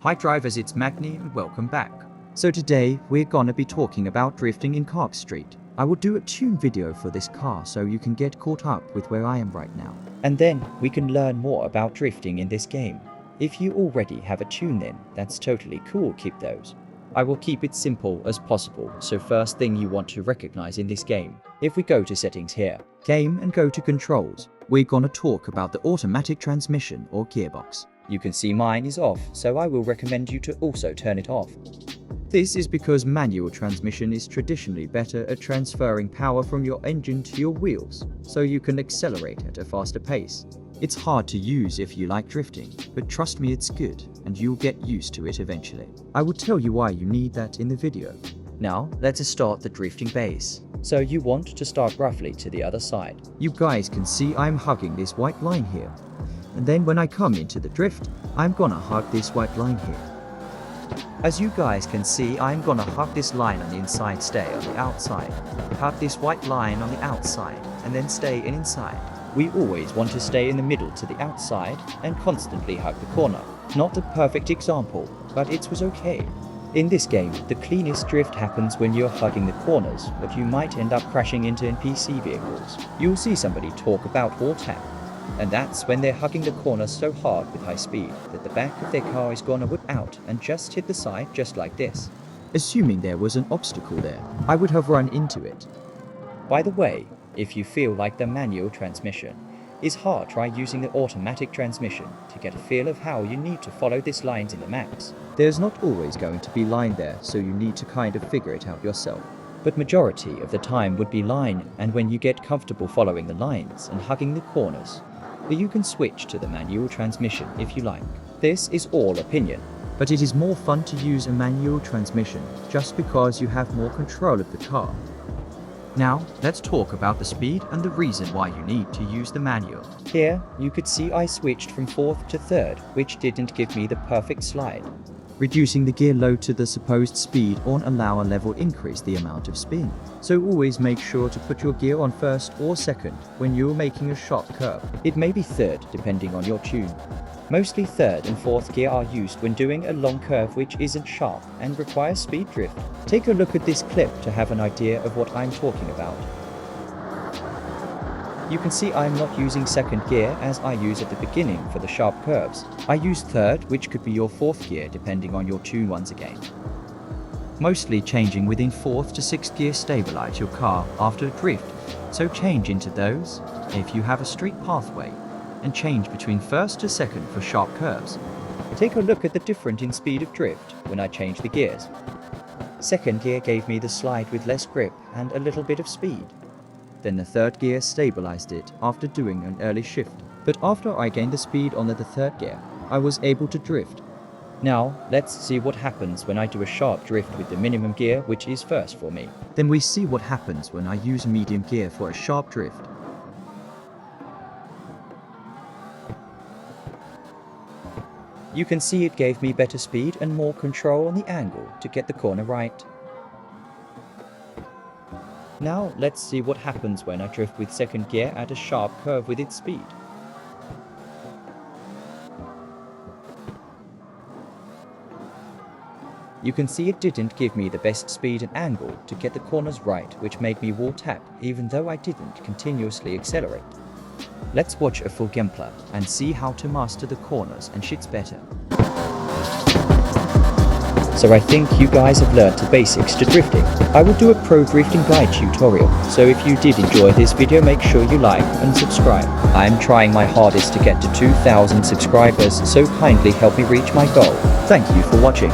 Hi drivers, it's Magni and welcome back. So today we're gonna be talking about drifting in Carx Street. I will do a tune video for this car so you can get caught up with where I am right now. And then we can learn more about drifting in this game. If you already have a tune then, that's totally cool, keep those. I will keep it simple as possible, so first thing you want to recognize in this game. If we go to settings here, game and go to controls, we're gonna talk about the automatic transmission or gearbox. You can see mine is off, so I will recommend you to also turn it off. This is because manual transmission is traditionally better at transferring power from your engine to your wheels, so you can accelerate at a faster pace. It's hard to use if you like drifting, but trust me, it's good, and you'll get used to it eventually. I will tell you why you need that in the video. Now, let us start the drifting base. So you want to start roughly to the other side. You guys can see I'm hugging this white line here. And then when I come into the drift, I'm gonna hug this white line here. As you guys can see, I'm gonna hug this line on the inside, stay on the outside. Hug this white line on the outside, and then stay inside. We always want to stay in the middle to the outside and constantly hug the corner. Not a perfect example, but it was okay. In this game, the cleanest drift happens when you're hugging the corners, but you might end up crashing into NPC vehicles. You'll see somebody talk about wall tap. And that's when they're hugging the corner so hard with high speed that the back of their car is gonna whip out and just hit the side just like this. Assuming there was an obstacle there, I would have run into it. By the way, if you feel like the manual transmission is hard, try using the automatic transmission to get a feel of how you need to follow these lines in the maps. There's not always going to be line there, so you need to kind of figure it out yourself. But majority of the time would be line, and when you get comfortable following the lines and hugging the corners, you can switch to the manual transmission if you like. This is all opinion, but it is more fun to use a manual transmission just because you have more control of the car. Now, let's talk about the speed and the reason why you need to use the manual. Here, you could see I switched from 4th to 3rd, which didn't give me the perfect slide. Reducing the gear load to the supposed speed won't allow a level increase the amount of spin. So always make sure to put your gear on 1st or 2nd when you're making a sharp curve. It may be 3rd depending on your tune. Mostly 3rd and 4th gear are used when doing a long curve which isn't sharp and requires speed drift. Take a look at this clip to have an idea of what I'm talking about. You can see I'm not using 2nd gear as I use at the beginning for the sharp curves. I use 3rd, which could be your 4th gear depending on your tune once again. Mostly changing within 4th to 6th gear stabilize your car after a drift, so change into those if you have a straight pathway, and change between 1st to 2nd for sharp curves. Take a look at the difference in speed of drift when I change the gears. 2nd gear gave me the slide with less grip and a little bit of speed. Then the 3rd gear stabilized it after doing an early shift. But after I gained the speed on the 3rd gear, I was able to drift. Now, let's see what happens when I do a sharp drift with the minimum gear, which is 1st for me. Then we see what happens when I use medium gear for a sharp drift. You can see it gave me better speed and more control on the angle to get the corner right. Now, let's see what happens when I drift with 2nd gear at a sharp curve with its speed. You can see it didn't give me the best speed and angle to get the corners right, which made me wall tap even though I didn't continuously accelerate. Let's watch a full gameplay and see how to master the corners and shits better. So I think you guys have learned the basics to drifting. I will do a pro drifting guide tutorial, so if you did enjoy this video, make sure you like and subscribe. I am trying my hardest to get to 2,000 subscribers, so kindly help me reach my goal. Thank you for watching.